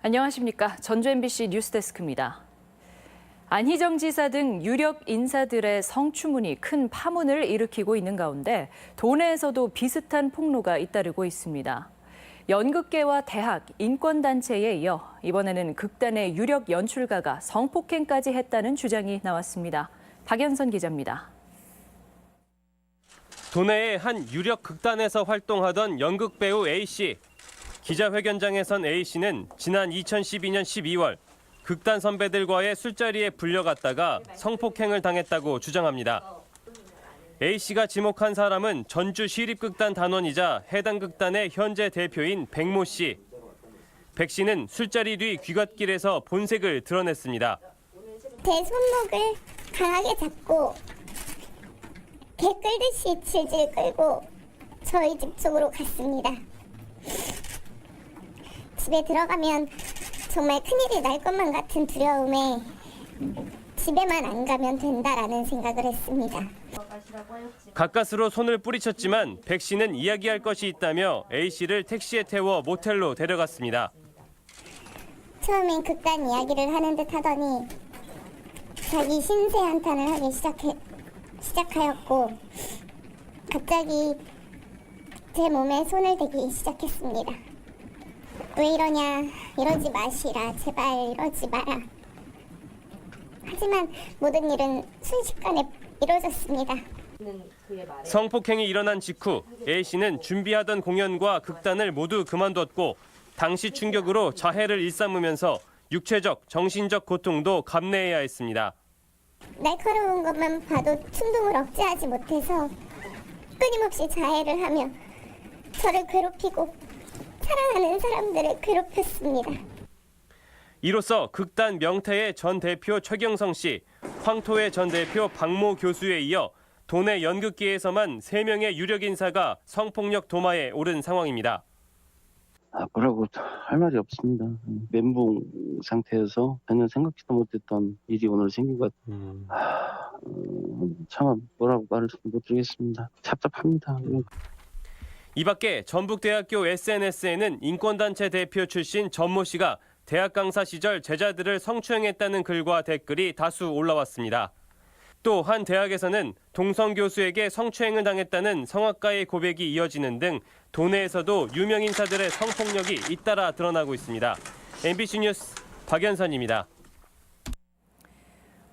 안녕하십니까. 전주 MBC 뉴스데스크입니다. 안희정 지사 등 유력 인사들의 성추문이 큰 파문을 일으키고 있는 가운데 도내에서도 비슷한 폭로가 잇따르고 있습니다. 연극계와 대학, 인권단체에 이어 이번에는 극단의 유력 연출가가 성폭행까지 했다는 주장이 나왔습니다. 박연선 기자입니다. 도내의 한 유력 극단에서 활동하던 연극 배우 A씨. 기자회견장에선 A씨는 지난 2012년 12월 극단 선배들과의 술자리에 불려갔다가 성폭행을 당했다고 주장합니다. A씨가 지목한 사람은 전주 시립극단 단원이자 해당 극단의 현재 대표인 백모 씨. 백 씨는 술자리 뒤 귀갓길에서 본색을 드러냈습니다. 제 손목을 강하게 잡고 개 끌듯이 질질 끌고 저희 집 쪽으로 갔습니다. 집에 들어가면 정말 큰일이 날 것만 같은 두려움에 집에만 안 가면 된다라는 생각을 했습니다. 가까스로 손을 뿌리쳤지만 백 씨는 이야기할 것이 있다며 A씨를 택시에 태워 모텔로 데려갔습니다. 처음엔 극단 이야기를 하는 듯 하더니 자기 신세 한탄을 하기 시작하였고 갑자기 제 몸에 손을 대기 시작했습니다. 왜 이러냐, 이러지 마시라, 제발 이러지 마라. 하지만 모든 일은 순식간에 이루어졌습니다. 성폭행이 일어난 직후 A씨는 준비하던 공연과 극단을 모두 그만뒀고 당시 충격으로 자해를 일삼으면서 육체적, 정신적 고통도 감내해야 했습니다. 날카로운 것만 봐도 충동을 억제하지 못해서 끊임없이 자해를 하며 저를 괴롭히고 사랑하는 사람들을 괴롭혔습니다. 이로써 극단 명태의 전 대표 최경성 씨, 황토의 전 대표 박모 교수에 이어 도내 연극계에서만 3명의 유력 인사가 성폭력 도마에 오른 상황입니다. 뭐라고 할 말이 없습니다. 멘붕 상태에서 전혀 생각지도 못했던 일이 오늘 생긴 것 참 뭐라고 말을 못 드리겠습니다. 답답합니다. 이 밖에 전북대학교 SNS에는 인권단체 대표 출신 전모 씨가 대학 강사 시절 제자들을 성추행했다는 글과 댓글이 다수 올라왔습니다. 또 한 대학에서는 동성 교수에게 성추행을 당했다는 성악가의 고백이 이어지는 등 도내에서도 유명 인사들의 성폭력이 잇따라 드러나고 있습니다. MBC 뉴스 박연선입니다.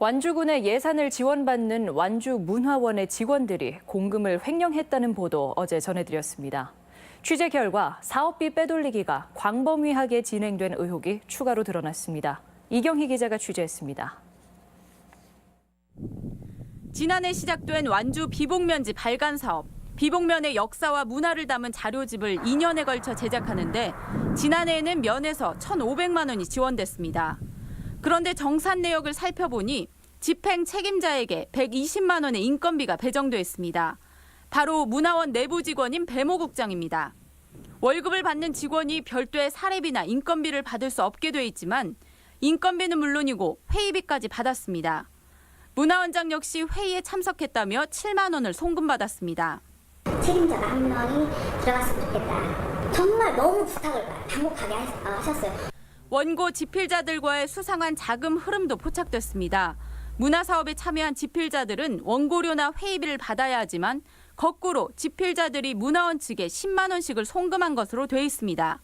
완주군의 예산을 지원받는 완주문화원의 직원들이 공금을 횡령했다는 보도 어제 전해드렸습니다. 취재 결과 사업비 빼돌리기가 광범위하게 진행된 의혹이 추가로 드러났습니다. 이경희 기자가 취재했습니다. 지난해 시작된 완주 비봉면지 발간 사업. 비봉면의 역사와 문화를 담은 자료집을 2년에 걸쳐 제작하는데 지난해에는 면에서 1,500만 원이 지원됐습니다. 그런데 정산 내역을 살펴보니 집행 책임자에게 120만 원의 인건비가 배정돼 있습니다. 바로 문화원 내부 직원인 배모 국장입니다. 월급을 받는 직원이 별도의 사례비나 인건비를 받을 수 없게 돼 있지만 인건비는 물론이고 회의비까지 받았습니다. 문화원장 역시 회의에 참석했다며 7만 원을 송금받았습니다. 책임자가 한 명이 들어갔으면 좋겠다. 정말 너무 부탁을 당혹하게 하셨어요. 원고 집필자들과의 수상한 자금 흐름도 포착됐습니다. 문화사업에 참여한 집필자들은 원고료나 회의비를 받아야 하지만 거꾸로 집필자들이 문화원 측에 10만 원씩을 송금한 것으로 돼 있습니다.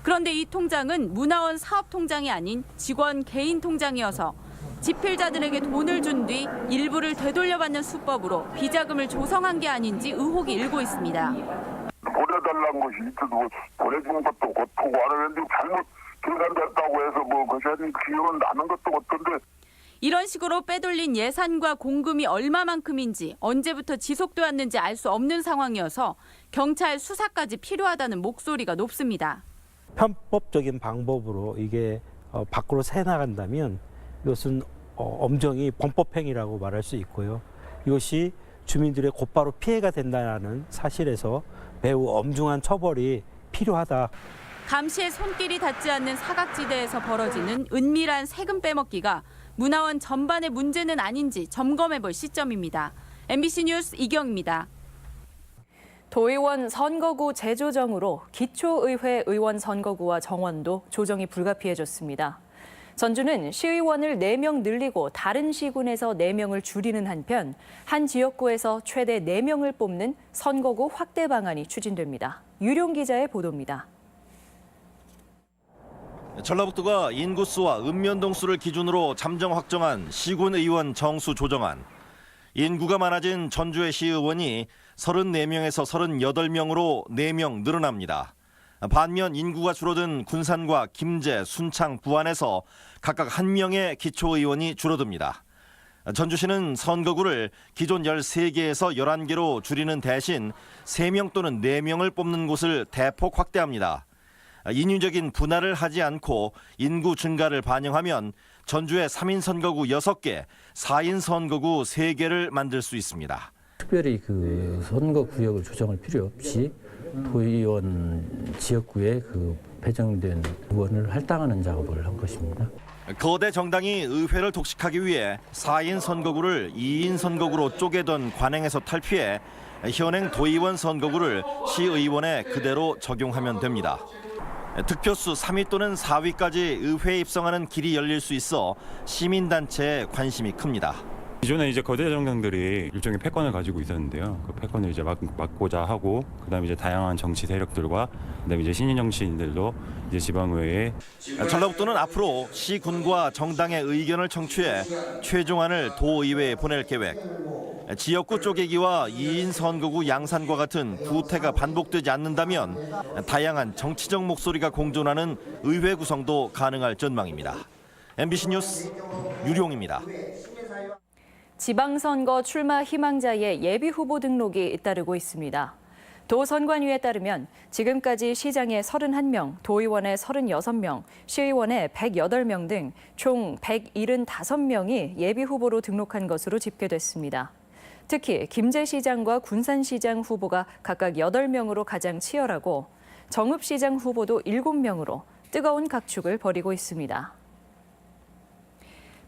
그런데 이 통장은 문화원 사업통장이 아닌 직원 개인 통장이어서 집필자들에게 돈을 준 뒤 일부를 되돌려받는 수법으로 비자금을 조성한 게 아닌지 의혹이 일고 있습니다. 보내달라는 것이 있어도 보내준 것도 고통고 안 하는데 잘못 계산됐다고 해서 그것이 기억은 나는 것도 같던데. 이런 식으로 빼돌린 예산과 공금이 얼마만큼인지 언제부터 지속돼 왔는지 알 수 없는 상황이어서 경찰 수사까지 필요하다는 목소리가 높습니다. 편법적인 방법으로 이게 밖으로 새나간다면 이것은 엄정히 범법행위라고 말할 수 있고요. 이것이 주민들의 곧바로 피해가 된다는 사실에서 매우 엄중한 처벌이 필요하다. 감시의 손길이 닿지 않는 사각지대에서 벌어지는 은밀한 세금 빼먹기가 문화원 전반의 문제는 아닌지 점검해볼 시점입니다. MBC 뉴스 이경입니다. 도의원 선거구 재조정으로 기초의회 의원 선거구와 정원도 조정이 불가피해졌습니다. 전주는 시의원을 4명 늘리고 다른 시군에서 4명을 줄이는 한편 한 지역구에서 최대 4명을 뽑는 선거구 확대 방안이 추진됩니다. 유룡 기자의 보도입니다. 전라북도가 인구수와 읍면동수를 기준으로 잠정 확정한 시군 의원 정수 조정안. 인구가 많아진 전주의 시의원이 34명에서 38명으로 4명 늘어납니다. 반면 인구가 줄어든 군산과 김제, 순창, 부안에서 각각 1명의 기초의원이 줄어듭니다. 전주시는 선거구를 기존 13개에서 11개로 줄이는 대신 3명 또는 4명을 뽑는 곳을 대폭 확대합니다. 인위적인 분할을 하지 않고 인구 증가를 반영하면 전주의 3인 선거구 6개, 4인 선거구 3개를 만들 수 있습니다. 특별히 그 선거 구역을 조정할 필요 없이 도의원 지역구에 그 배정된 의원을 할당하는 작업을 한 것입니다. 거대 정당이 의회를 독식하기 위해 4인 선거구를 2인 선거구로 쪼개던 관행에서 탈피해 현행 도의원 선거구를 시의원에 그대로 적용하면 됩니다. 득표수 3위 또는 4위까지 의회에 입성하는 길이 열릴 수 있어 시민단체에 관심이 큽니다. 기존에 이제 거대 정당들이 일종의 패권을 가지고 있었는데요. 그 패권을 이제 막고자 하고, 그다음에 이제 다양한 정치 세력들과 그다음에 이제 신인 정치인들도 이제 지방의회에 전라북도는 앞으로 시군과 정당의 의견을 청취해 최종안을 도의회에 보낼 계획. 지역구 쪼개기와 2인 선거구 양산과 같은 구태가 반복되지 않는다면 다양한 정치적 목소리가 공존하는 의회 구성도 가능할 전망입니다. MBC 뉴스 유룡입니다. 지방선거 출마 희망자의 예비후보 등록이 잇따르고 있습니다. 도 선관위에 따르면 지금까지 시장에 31명, 도의원에 36명, 시의원에 108명 등 총 175명이 예비후보로 등록한 것으로 집계됐습니다. 특히 김제시장과 군산시장 후보가 각각 8명으로 가장 치열하고 정읍시장 후보도 7명으로 뜨거운 각축을 벌이고 있습니다.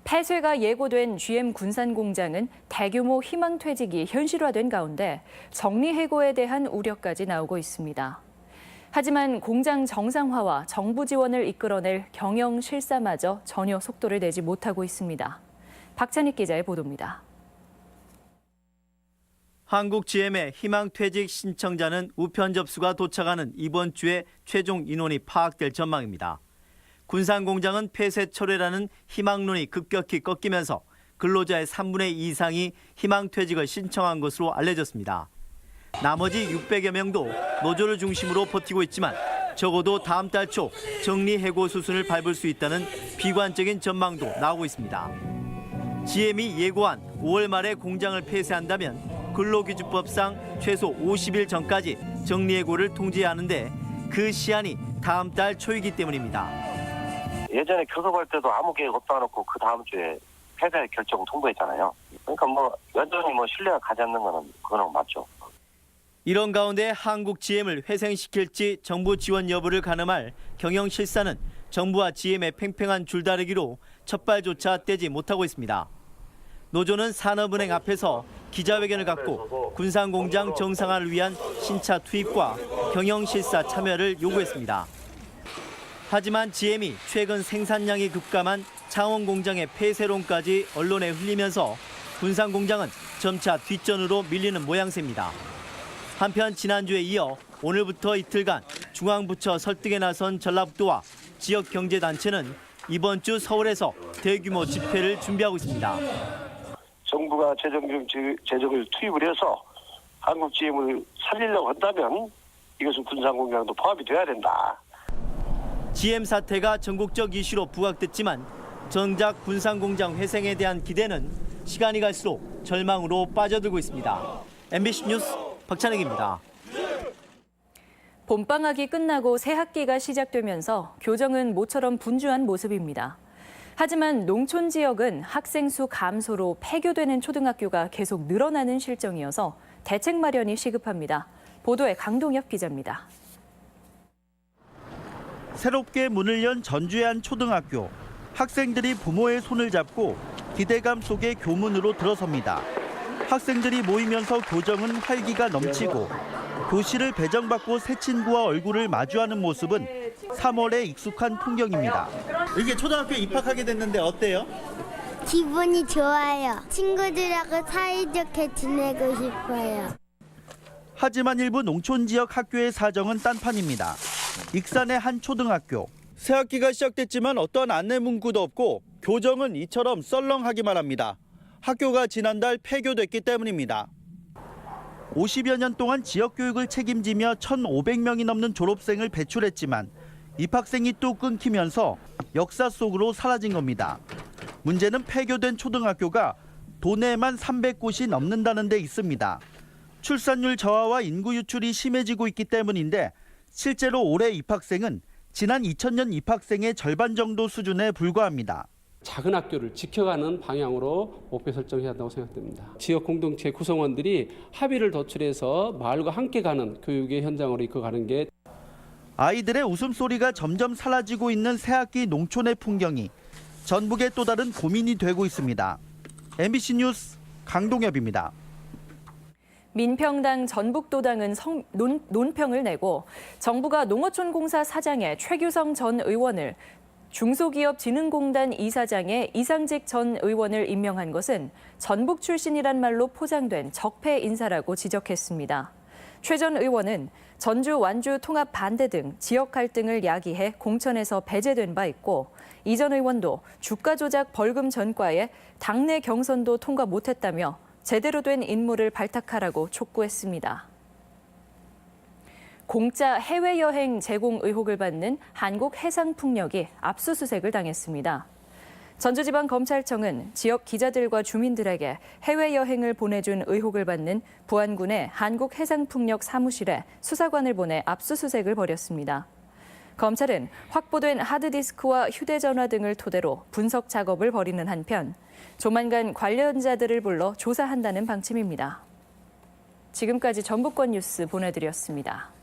폐쇄가 예고된 GM 군산 공장은 대규모 희망퇴직이 현실화된 가운데 정리해고에 대한 우려까지 나오고 있습니다. 하지만 공장 정상화와 정부 지원을 이끌어낼 경영 실사마저 전혀 속도를 내지 못하고 있습니다. 박찬익 기자의 보도입니다. 한국 GM의 희망퇴직 신청자는 우편 접수가 도착하는 이번 주에 최종 인원이 파악될 전망입니다. 군산 공장은 폐쇄 철회라는 희망론이 급격히 꺾이면서 근로자의 3분의 2 이상이 희망퇴직을 신청한 것으로 알려졌습니다. 나머지 600여 명도 노조를 중심으로 버티고 있지만 적어도 다음 달 초 정리해고 수순을 밟을 수 있다는 비관적인 전망도 나오고 있습니다. GM이 예고한 5월 말에 공장을 폐쇄한다면 근로기준법상 최소 50일 전까지 정리해고를 통지해야 하는데 그 시한이 다음 달 초이기 때문입니다. 예전에 교섭할 때도 아무 계획 없다 놓고 그 다음 주에 폐쇄 결정 통보했잖아요. 그러니까 여전히 신뢰가 가지 않는 거는 그건 맞죠. 이런 가운데 한국 GM을 회생시킬지 정부 지원 여부를 가늠할 경영 실사는 정부와 GM의 팽팽한 줄다리기로 첫발조차 떼지 못하고 있습니다. 노조는 산업은행 앞에서 기자회견을 갖고 군산공장 정상화를 위한 신차 투입과 경영 실사 참여를 요구했습니다. 하지만 GM이 최근 생산량이 급감한 창원 공장의 폐쇄론까지 언론에 흘리면서 군산 공장은 점차 뒷전으로 밀리는 모양새입니다. 한편 지난주에 이어 오늘부터 이틀간 중앙부처 설득에 나선 전라북도와 지역 경제단체는 이번 주 서울에서 대규모 집회를 준비하고 있습니다. 정부가 재정을 투입을 해서 한국 GM을 살리려고 한다면 이것은 군산공장도 포함이 돼야 된다. GM 사태가 전국적 이슈로 부각됐지만 정작 군산공장 회생에 대한 기대는 시간이 갈수록 절망으로 빠져들고 있습니다. MBC 뉴스 박찬익입니다. 봄방학이 끝나고 새 학기가 시작되면서 교정은 모처럼 분주한 모습입니다. 하지만 농촌 지역은 학생 수 감소로 폐교되는 초등학교가 계속 늘어나는 실정이어서 대책 마련이 시급합니다. 보도에 강동엽 기자입니다. 새롭게 문을 연 전주의 한 초등학교. 학생들이 부모의 손을 잡고 기대감 속에 교문으로 들어섭니다. 학생들이 모이면서 교정은 활기가 넘치고 교실을 배정받고 새 친구와 얼굴을 마주하는 모습은 3월에 익숙한 풍경입니다. 이게 초등학교에 입학하게 됐는데 어때요? 기분이 좋아요. 친구들하고 사이좋게 지내고 싶어요. 하지만 일부 농촌 지역 학교의 사정은 딴판입니다. 익산의 한 초등학교. 새 학기가 시작됐지만 어떠한 안내 문구도 없고 교정은 이처럼 썰렁하기만 합니다. 학교가 지난달 폐교됐기 때문입니다. 50여 년 동안 지역 교육을 책임지며 1,500명이 넘는 졸업생을 배출했지만 입학생이 또 끊기면서 역사 속으로 사라진 겁니다. 문제는 폐교된 초등학교가 도내에만 300곳이 넘는다는 데 있습니다. 출산율 저하와 인구 유출이 심해지고 있기 때문인데 실제로 올해 입학생은 지난 2000년 입학생의 절반 정도 수준에 불과합니다. 작은 학교를 지켜가는 방향으로 목표 설정해야 한다고 생각됩니다. 지역 공동체 구성원들이 합의를 도출해서 마을과 함께 가는 교육의 현장으로 이끌어가는 게 아이들의 웃음소리가 점점 사라지고 있는 새학기 농촌의 풍경이 전북의 또 다른 고민이 되고 있습니다. MBC 뉴스 강동엽입니다. 민평당 전북도당은 논평을 내고 정부가 농어촌공사 사장의 최규성 전 의원을 중소기업진흥공단 이사장의 이상직 전 의원을 임명한 것은 전북 출신이란 말로 포장된 적폐 인사라고 지적했습니다. 최 전 의원은 전주, 완주 통합 반대 등 지역 갈등을 야기해 공천에서 배제된 바 있고 이 전 의원도 주가 조작 벌금 전과에 당내 경선도 통과 못했다며 제대로 된 인물을 발탁하라고 촉구했습니다. 공짜 해외여행 제공 의혹을 받는 한국해상풍력이 압수수색을 당했습니다. 전주지방검찰청은 지역 기자들과 주민들에게 해외여행을 보내준 의혹을 받는 부안군의 한국해상풍력 사무실에 수사관을 보내 압수수색을 벌였습니다. 검찰은 확보된 하드디스크와 휴대전화 등을 토대로 분석 작업을 벌이는 한편 조만간 관련자들을 불러 조사한다는 방침입니다. 지금까지 전북권 뉴스 보내드렸습니다.